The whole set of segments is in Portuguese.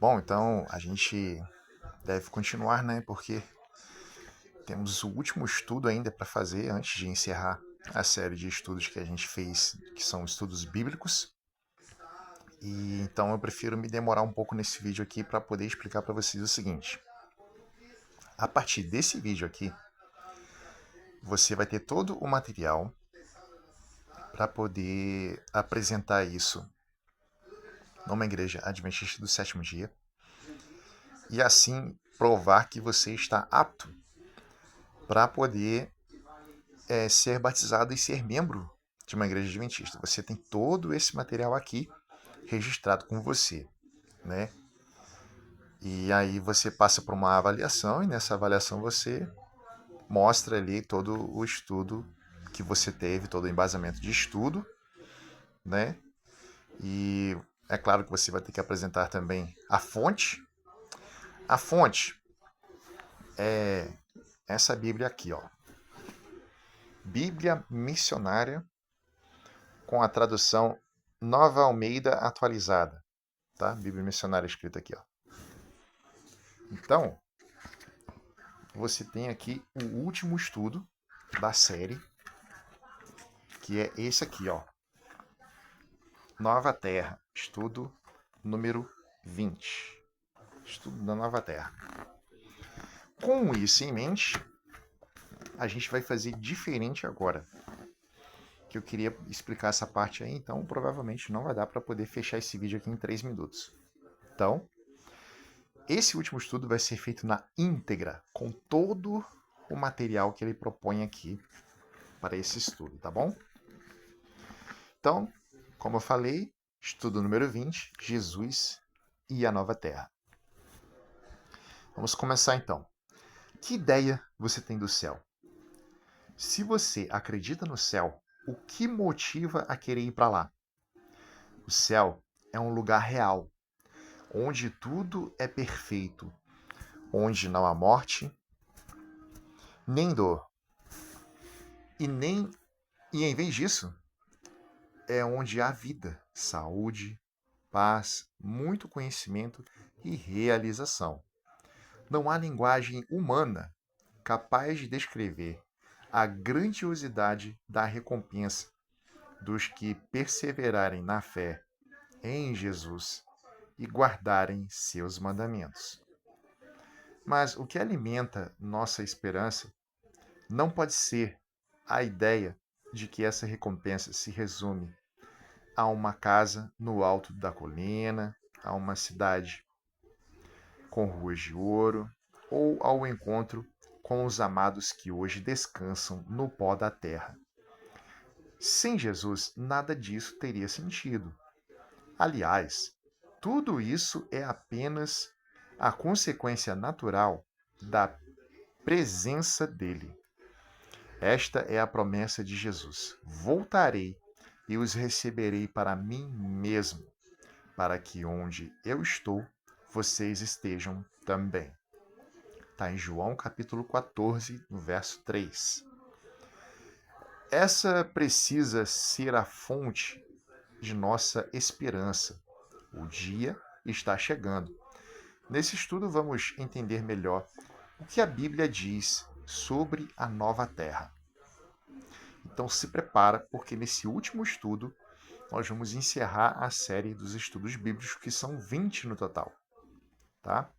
Bom, então a gente deve continuar, né? Porque temos o último estudo ainda para fazer antes de encerrar a série de estudos que a gente fez, que são estudos bíblicos. E então eu prefiro me demorar um pouco nesse vídeo aqui para poder explicar para vocês o seguinte. A partir desse vídeo aqui, você vai ter todo o material para poder apresentar isso numa igreja adventista do sétimo dia e assim provar que você está apto para poder ser batizado e ser membro de uma igreja adventista. Você tem todo esse material aqui registrado com você, né? E aí você passa por uma avaliação e nessa avaliação você mostra ali todo o estudo que você teve, todo o embasamento de estudo, né? E é claro que você vai ter que apresentar também a fonte. A fonte é essa Bíblia aqui, ó. Bíblia Missionária com a tradução Nova Almeida Atualizada, tá? Bíblia Missionária escrita aqui, ó. Então, você tem aqui o último estudo da série, que é esse aqui, ó. Nova Terra, estudo número 20. Estudo da Nova Terra. Com isso em mente, a gente vai fazer diferente agora. Que eu queria explicar essa parte aí, então provavelmente não vai dar para poder fechar esse vídeo aqui em 3 minutos. Então, esse último estudo vai ser feito na íntegra, com todo o material que ele propõe aqui para esse estudo, tá bom? Então, como eu falei, estudo número 20, Jesus e a Nova Terra. Vamos começar então. Que ideia você tem do céu? Se você acredita no céu, o que motiva a querer ir para lá? O céu é um lugar real, onde tudo é perfeito, onde não há morte, nem dor. E em vez disso, é onde há vida, saúde, paz, muito conhecimento e realização. Não há linguagem humana capaz de descrever a grandiosidade da recompensa dos que perseverarem na fé em Jesus e guardarem seus mandamentos. Mas o que alimenta nossa esperança não pode ser a ideia de que essa recompensa se resume a uma casa no alto da colina, a uma cidade com ruas de ouro, ou ao encontro com os amados que hoje descansam no pó da terra. Sem Jesus, nada disso teria sentido. Aliás, tudo isso é apenas a consequência natural da presença dele. Esta é a promessa de Jesus: voltarei e os receberei para mim mesmo, para que onde eu estou, vocês estejam também. Está em João capítulo 14, no verso 3. Essa precisa ser a fonte de nossa esperança. O dia está chegando. Nesse estudo vamos entender melhor o que a Bíblia diz sobre a nova terra. Então se prepara, porque nesse último estudo nós vamos encerrar a série dos estudos bíblicos, que são 20 no total, tá?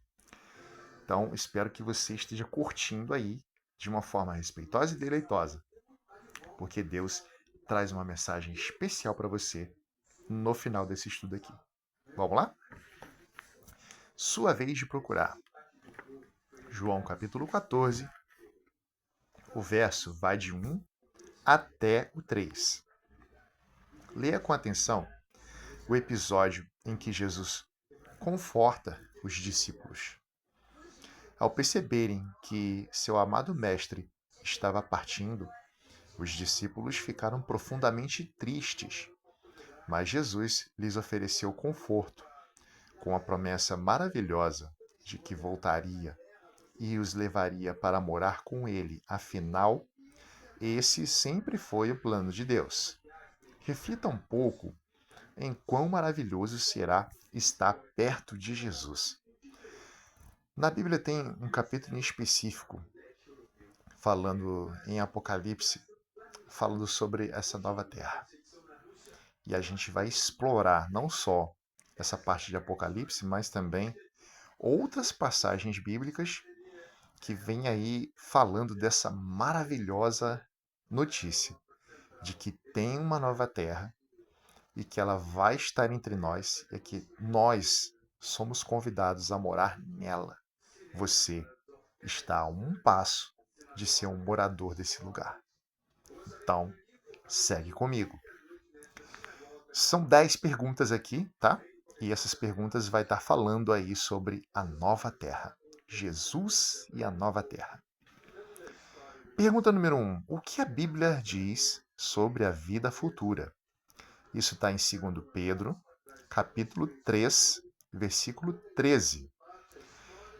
Então espero que você esteja curtindo aí de uma forma respeitosa e deleitosa, porque Deus traz uma mensagem especial para você no final desse estudo aqui. Vamos lá? Sua vez de procurar. João capítulo 14, o verso vai de 1 até o 3. Leia com atenção o episódio em que Jesus conforta os discípulos. Ao perceberem que seu amado mestre estava partindo, os discípulos ficaram profundamente tristes, mas Jesus lhes ofereceu conforto, com a promessa maravilhosa de que voltaria e os levaria para morar com ele. Afinal, esse sempre foi o plano de Deus. Reflita um pouco em quão maravilhoso será está perto de Jesus. Na Bíblia tem um capítulo em específico, falando em Apocalipse, falando sobre essa nova terra. E a gente vai explorar não só essa parte de Apocalipse, mas também outras passagens bíblicas que vêm aí falando dessa maravilhosa notícia de que tem uma nova terra e que ela vai estar entre nós e que nós somos convidados a morar nela. Você está a um passo de ser um morador desse lugar. Então, segue comigo. São 10 perguntas aqui, tá? E essas perguntas vai estar falando aí sobre a nova terra. Jesus e a nova terra. Pergunta número 1. O que a Bíblia diz sobre a vida futura? Isso está em 2 Pedro, capítulo 3, versículo 13.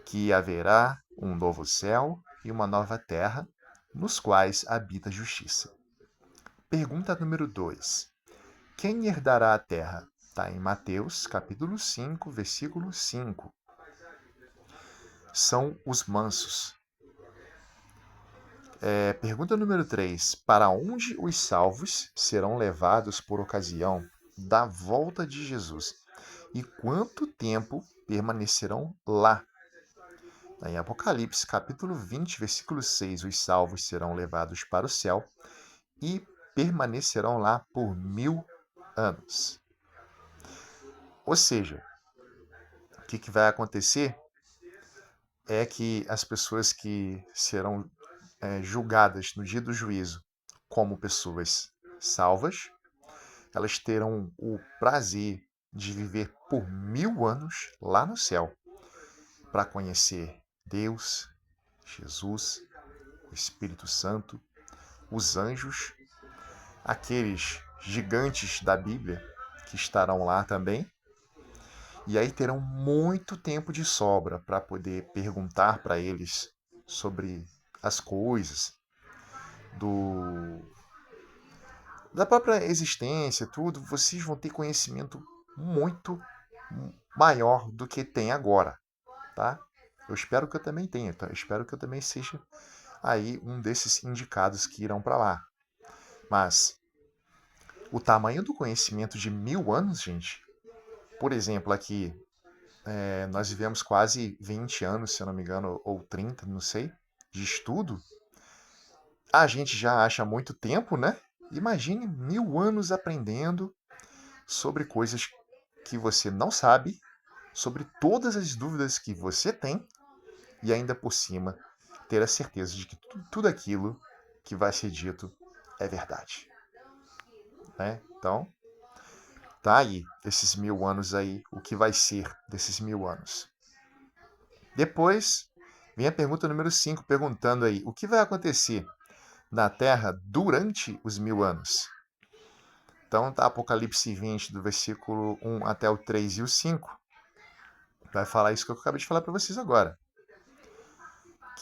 Que haverá um novo céu e uma nova terra, nos quais habita a justiça. Pergunta número 2. Quem herdará a terra? Está em Mateus, capítulo 5, versículo 5. São os mansos. Pergunta número 3. Para onde os salvos serão levados por ocasião da volta de Jesus? E quanto tempo permanecerão lá? Em Apocalipse, capítulo 20, versículo 6, os salvos serão levados para o céu e permanecerão lá por 1000 anos. Ou seja, o que vai acontecer é que as pessoas que serão julgadas no dia do juízo como pessoas salvas, elas terão o prazer de viver por 1000 anos lá no céu para conhecer Deus, Jesus, o Espírito Santo, os anjos, aqueles gigantes da Bíblia que estarão lá também. E aí terão muito tempo de sobra para poder perguntar para eles sobre as coisas da própria existência, tudo. Vocês vão ter conhecimento muito maior do que tem agora, tá? Eu espero que eu também tenha, tá? Eu espero que eu também seja aí um desses indicados que irão para lá. Mas o tamanho do conhecimento de 1000 anos, gente, por exemplo, aqui nós vivemos quase 20 anos, se eu não me engano, ou 30, não sei, de estudo. A gente já acha muito tempo, né? Imagine 1000 anos aprendendo sobre coisas que você não sabe, sobre todas as dúvidas que você tem e ainda por cima ter a certeza de que tudo aquilo que vai ser dito é verdade. Né? Então, tá aí, esses 1000 anos aí, o que vai ser desses 1000 anos. Depois, vem a pergunta número 5, perguntando aí, o que vai acontecer na Terra durante os 1000 anos? Então, tá Apocalipse 20, do versículo 1 até o 3 e o 5, vai falar isso que eu acabei de falar para vocês agora.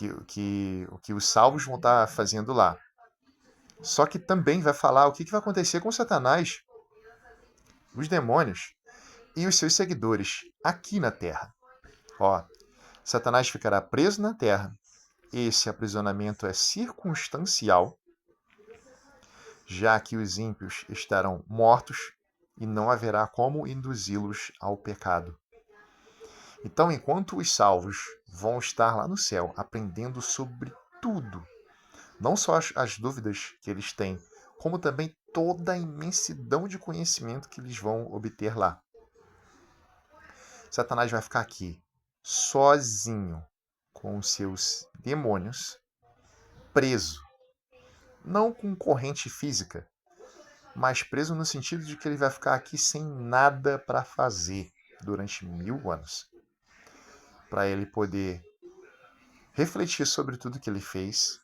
O que os salvos vão estar fazendo lá. Só que também vai falar o que vai acontecer com Satanás, os demônios e os seus seguidores aqui na Terra. Ó, Satanás ficará preso na Terra. Esse aprisionamento é circunstancial, já que os ímpios estarão mortos e não haverá como induzi-los ao pecado. Então, enquanto os salvos vão estar lá no céu aprendendo sobre tudo, não só as dúvidas que eles têm, como também toda a imensidão de conhecimento que eles vão obter lá. Satanás vai ficar aqui, sozinho, com os seus demônios, preso. Não com corrente física, mas preso no sentido de que ele vai ficar aqui sem nada para fazer durante 1000 anos. Para ele poder refletir sobre tudo que ele fez,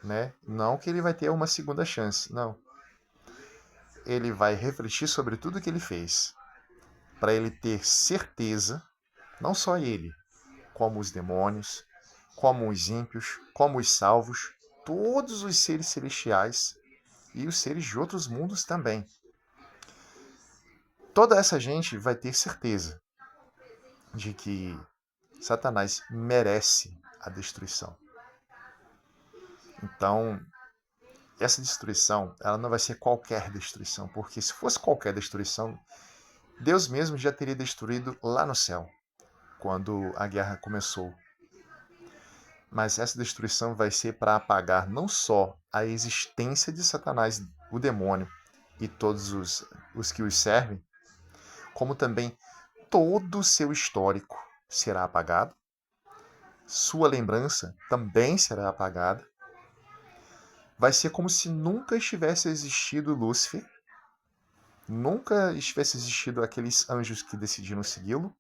né? Não que ele vai ter uma segunda chance, não. Ele vai refletir sobre tudo que ele fez, para ele ter certeza, não só ele, como os demônios, como os ímpios, como os salvos, todos os seres celestiais e os seres de outros mundos também. toda essa gente vai ter certeza de que Satanás merece a destruição. Então, essa destruição, ela não vai ser qualquer destruição, porque se fosse qualquer destruição, Deus mesmo já teria destruído lá no céu, quando a guerra começou. Mas essa destruição vai ser para apagar não só a existência de Satanás, o demônio, e todos os que os servem, como também todo o seu histórico será apagado, sua lembrança também será apagada. Vai ser como se nunca estivesse existido Lúcifer, nunca estivesse existido aqueles anjos que decidiram segui-lo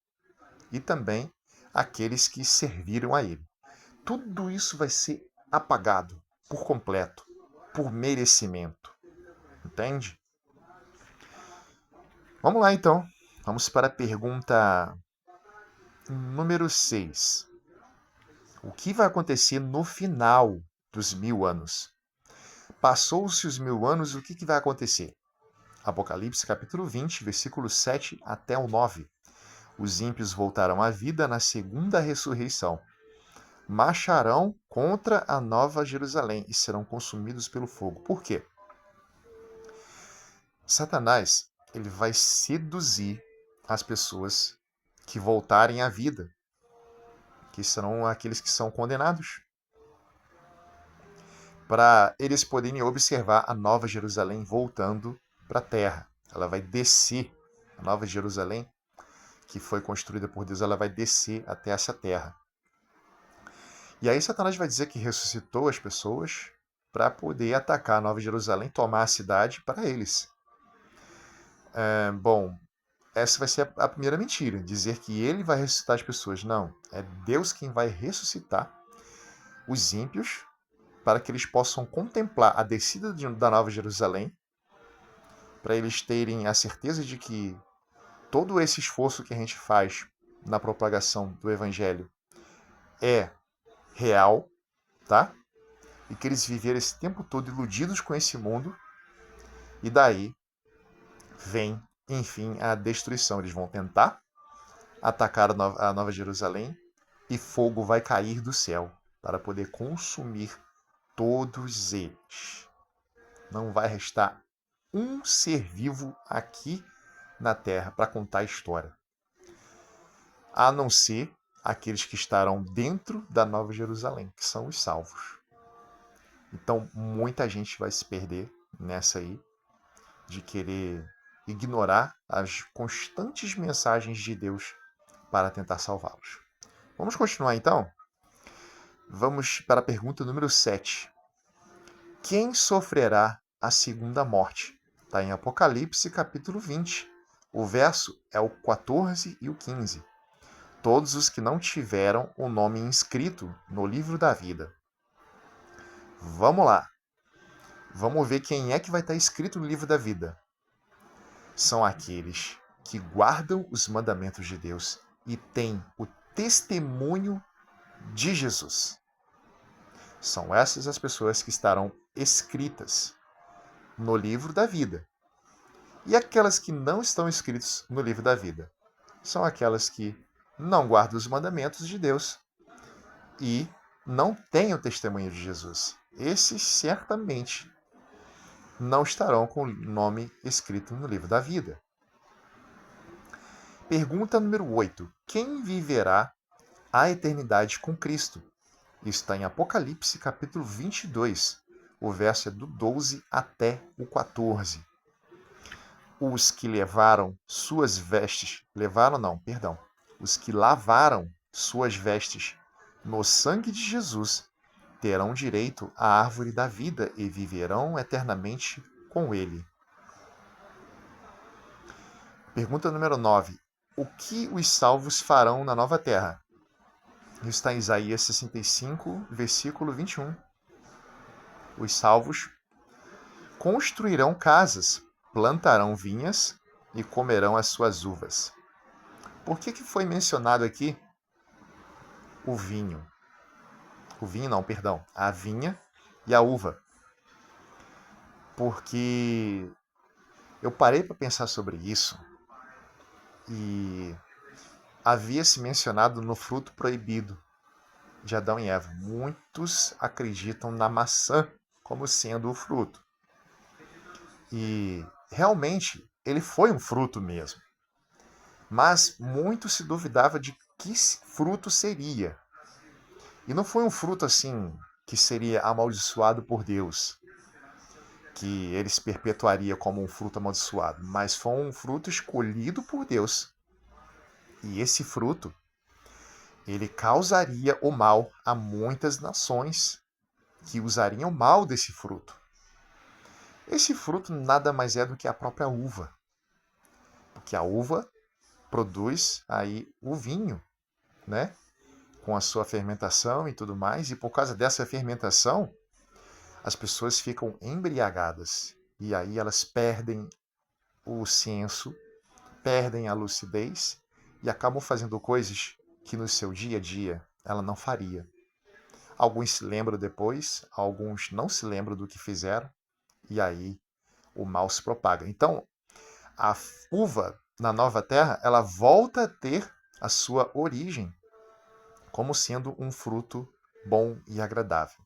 e também aqueles que serviram a ele. Tudo isso vai ser apagado por completo, por merecimento. Entende? Vamos lá então. Vamos para a pergunta número 6. O que vai acontecer no final dos 1000 anos? Passou-se os 1000 anos, o que vai acontecer? Apocalipse capítulo 20, versículo 7 até o 9. Os ímpios voltarão à vida na segunda ressurreição. Marcharão contra a nova Jerusalém e serão consumidos pelo fogo. Por quê? Satanás, ele vai seduzir as pessoas que voltarem à vida, que serão aqueles que são condenados, para eles poderem observar a nova Jerusalém voltando para a terra. Ela vai descer, a nova Jerusalém, que foi construída por Deus, ela vai descer até essa terra. E aí Satanás vai dizer que ressuscitou as pessoas para poder atacar a nova Jerusalém, tomar a cidade para eles. Bom, essa vai ser a primeira mentira, dizer que ele vai ressuscitar as pessoas. Não, é Deus quem vai ressuscitar os ímpios para que eles possam contemplar a descida da Nova Jerusalém, para eles terem a certeza de que todo esse esforço que a gente faz na propagação do Evangelho é real, tá? E que eles viveram esse tempo todo iludidos com esse mundo, e daí vem, enfim, a destruição. Eles vão tentar atacar a Nova Jerusalém e fogo vai cair do céu para poder consumir todos eles. Não vai restar um ser vivo aqui na Terra para contar a história, a não ser aqueles que estarão dentro da Nova Jerusalém, que são os salvos. Então, muita gente vai se perder nessa aí, de querer ignorar as constantes mensagens de Deus para tentar salvá-los. Vamos continuar então? Vamos para a pergunta número 7. Quem sofrerá a segunda morte? Está em Apocalipse capítulo 20. O verso é o 14 e o 15. Todos os que não tiveram o nome inscrito no livro da vida. Vamos lá. Vamos ver quem é que vai estar escrito no livro da vida. São aqueles que guardam os mandamentos de Deus e têm o testemunho de Jesus. São essas as pessoas que estarão escritas no livro da vida. E aquelas que não estão escritas no livro da vida são aquelas que não guardam os mandamentos de Deus e não têm o testemunho de Jesus. Esses certamente não estarão com o nome escrito no livro da vida. Pergunta número 8. Quem viverá a eternidade com Cristo? Isso está em Apocalipse capítulo 22. O verso é do 12 até o 14. Os que levaram suas vestes... Os que lavaram suas vestes no sangue de Jesus terão direito à árvore da vida e viverão eternamente com ele. Pergunta número 9. O que os salvos farão na nova terra? Isso está em Isaías 65, versículo 21. Os salvos construirão casas, plantarão vinhas e comerão as suas uvas. Por que foi mencionado aqui o vinho? A vinha e a uva. Porque eu parei para pensar sobre isso E havia se mencionado no fruto proibido de Adão e Eva. Muitos acreditam na maçã como sendo o fruto. E realmente ele foi um fruto mesmo. Mas muito se duvidava de que fruto seria. E não foi um fruto assim que seria amaldiçoado por Deus, que ele se perpetuaria como um fruto amaldiçoado, mas foi um fruto escolhido por Deus. E esse fruto, ele causaria o mal a muitas nações que usariam mal desse fruto. Esse fruto nada mais é do que a própria uva, porque a uva produz aí o vinho, né? Com a sua fermentação e tudo mais, e por causa dessa fermentação, as pessoas ficam embriagadas e aí elas perdem o senso, perdem a lucidez e acabam fazendo coisas que no seu dia a dia ela não faria. Alguns se lembram depois, alguns não se lembram do que fizeram e aí o mal se propaga. Então, a uva na nova terra, ela volta a ter a sua origem como sendo um fruto bom e agradável.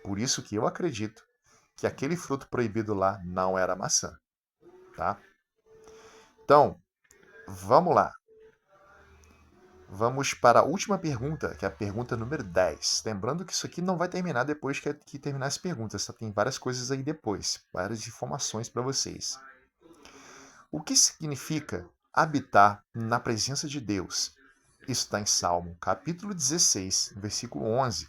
Por isso que eu acredito que aquele fruto proibido lá não era maçã, tá? Então, vamos lá. Vamos para a última pergunta, que é a pergunta número 10. Lembrando que isso aqui não vai terminar depois que terminar as perguntas, tá? Tem várias coisas aí depois, várias informações para vocês. O que significa habitar na presença de Deus? Isso está em Salmo, capítulo 16, versículo 11.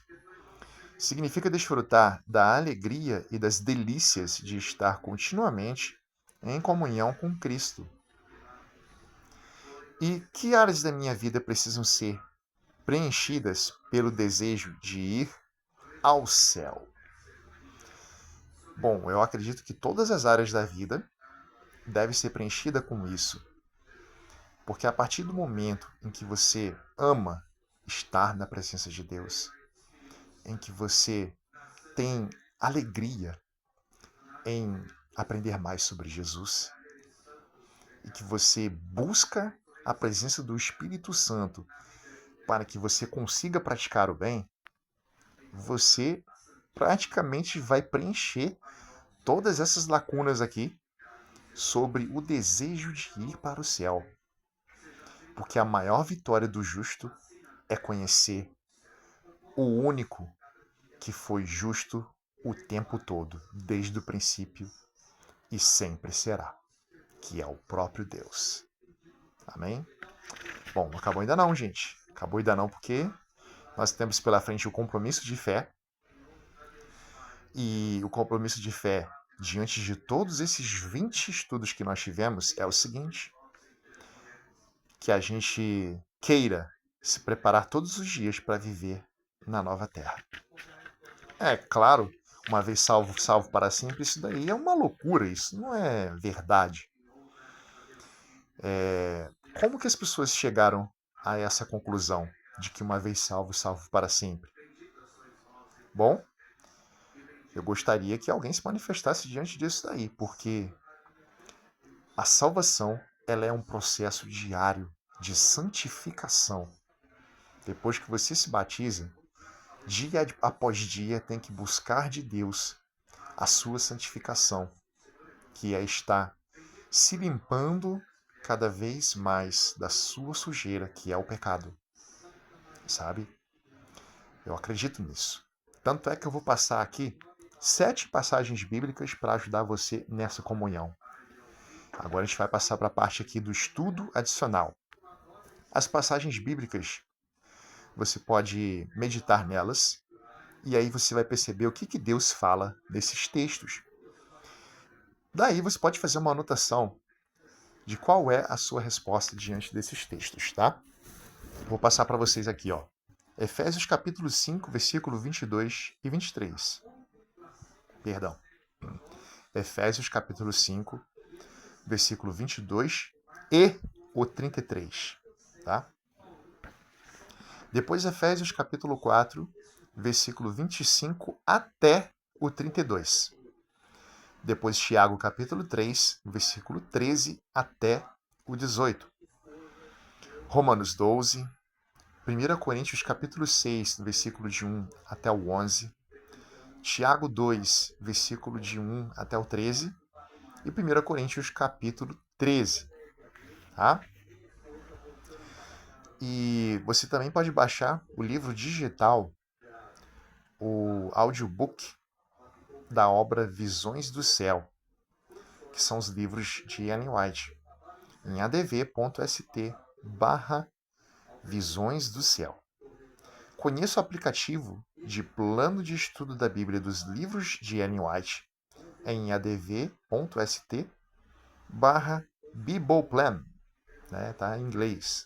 Significa desfrutar da alegria e das delícias de estar continuamente em comunhão com Cristo. E que áreas da minha vida precisam ser preenchidas pelo desejo de ir ao céu? Bom, eu acredito que todas as áreas da vida devem ser preenchidas com isso. Porque a partir do momento em que você ama estar na presença de Deus, em que você tem alegria em aprender mais sobre Jesus, e que você busca a presença do Espírito Santo para que você consiga praticar o bem, você praticamente vai preencher todas essas lacunas aqui sobre o desejo de ir para o céu. Porque a maior vitória do justo é conhecer o único que foi justo o tempo todo, desde o princípio e sempre será, que é o próprio Deus. Amém? Bom, não acabou ainda não, gente. Acabou ainda não porque nós temos pela frente o compromisso de fé. E o compromisso de fé, diante de todos esses 20 estudos que nós tivemos, é o seguinte: que a gente queira se preparar todos os dias para viver na nova terra. É claro, uma vez salvo, salvo para sempre, isso daí é uma loucura, isso não é verdade. Como que as pessoas chegaram a essa conclusão de que uma vez salvo, salvo para sempre? Bom, eu gostaria que alguém se manifestasse diante disso daí, porque a salvação ela é um processo diário de santificação. Depois que você se batiza, dia após dia tem que buscar de Deus a sua santificação, que é estar se limpando cada vez mais da sua sujeira, que é o pecado. Sabe? Eu acredito nisso. Tanto é que eu vou passar aqui 7 passagens bíblicas para ajudar você nessa comunhão. Agora a gente vai passar para a parte aqui do estudo adicional. As passagens bíblicas, você pode meditar nelas e aí você vai perceber o que Deus fala nesses textos. Daí você pode fazer uma anotação de qual é a sua resposta diante desses textos, tá? Vou passar para vocês aqui, ó. Efésios capítulo 5, versículo 22 e 23. Perdão. Efésios capítulo 5, versículo 22 e o 33, tá? Depois Efésios capítulo 4, versículo 25 até o 32. Depois Tiago capítulo 3, versículo 13 até o 18. Romanos 12, 1 Coríntios capítulo 6, do versículo de 1 até o 11, Tiago 2, versículo de 1 até o 13 e 1 Coríntios capítulo 13, tá? E você também pode baixar o livro digital, o audiobook da obra Visões do Céu, que são os livros de Ellen White, em adv.st/Visões do Céu. Conheça o aplicativo de plano de estudo da Bíblia dos livros de Ellen White em adv.st/bibleplan, né? Tá em inglês.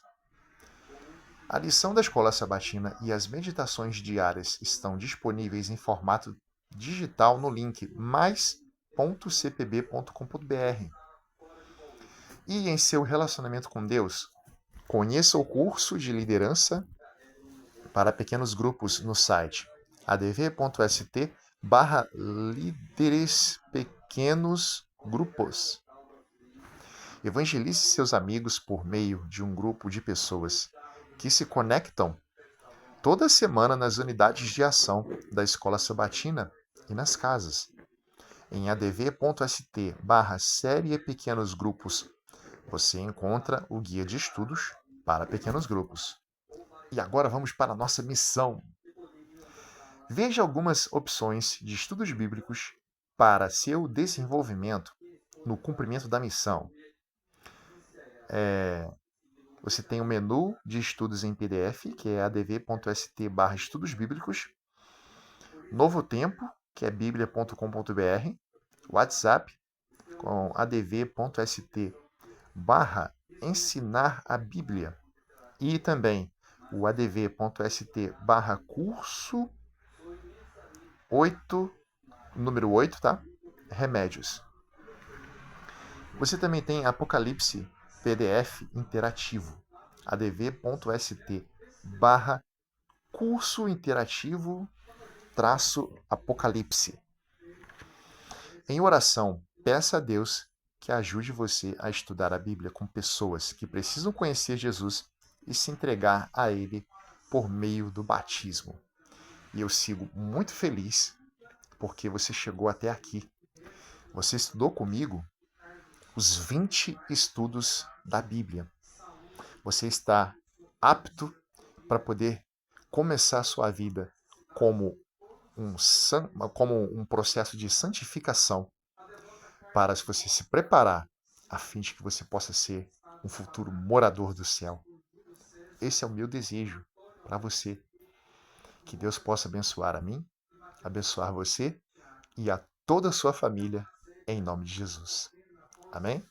A lição da Escola Sabatina e as meditações diárias estão disponíveis em formato digital no link mais.cpb.com.br. E em seu relacionamento com Deus, conheça o curso de liderança para pequenos grupos no site adv.st/líderes pequenos grupos. Evangelize seus amigos por meio de um grupo de pessoas que se conectam toda semana nas unidades de ação da Escola Sabatina e nas casas. Em adv.st/série Pequenos Grupos, você encontra o guia de estudos para pequenos grupos. E agora vamos para a nossa missão. Veja algumas opções de estudos bíblicos para seu desenvolvimento no cumprimento da missão. Você tem o menu de estudos em PDF, que é adv.st/estudos bíblicos. Novo Tempo, que é biblia.com.br. WhatsApp, com adv.st/ensinar a Bíblia. E também o adv.st/curso 8, número 8, tá? Remédios. Você também tem Apocalipse PDF interativo, adv.st/curso interativo -apocalipse. Em oração, peça a Deus que ajude você a estudar a Bíblia com pessoas que precisam conhecer Jesus e se entregar a Ele por meio do batismo. E eu sigo muito feliz porque você chegou até aqui. Você estudou comigo os 20 estudos da Bíblia. Você está apto para poder começar a sua vida como um processo de santificação, para você se preparar a fim de que você possa ser um futuro morador do céu. Esse é o meu desejo para você. Que Deus possa abençoar a mim, abençoar você e a toda a sua família, em nome de Jesus. Amém?